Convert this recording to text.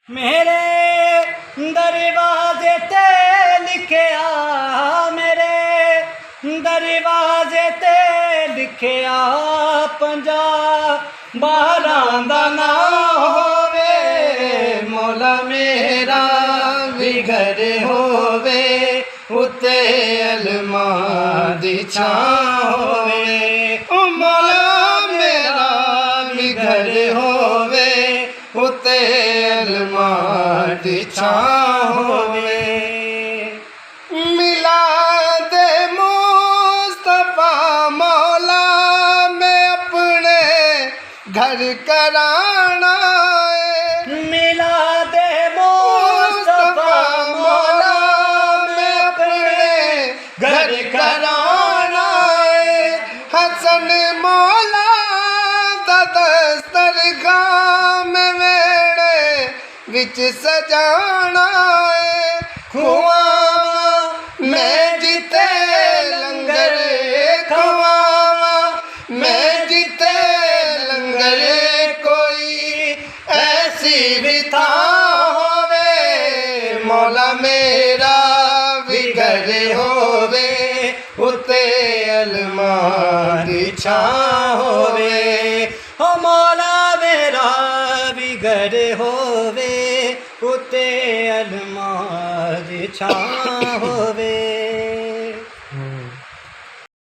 मेरे दरवाजे ते लिखिया, मेरे दरवाजे ते लिखिया, 50 12 दा ना होवे, मौला मेरा भी घर होवे, उत्ते अलमा दी छां होवे। ओ मौला मेरा भी घर होवे, उत्ते अलमा दी छां होवे। मिलाद मुस्तफा मौला मैं अपने घर कराना है। मिलाद मुस्तफा मौला मैं अपने घर कराना है। हसन मौला दा दस्तरखान मेरे विच सजाना है। खुआवा मैं जिते लंगर खुआवा मैं जिते लंगर, कोई ऐसी भी था होवे, मौला मेरा भी घर होवे, उत्ते अलमा दी छां होवे। ओ मौला मेरा भी घर होवे, उत्ते अलमा दी छां होवे।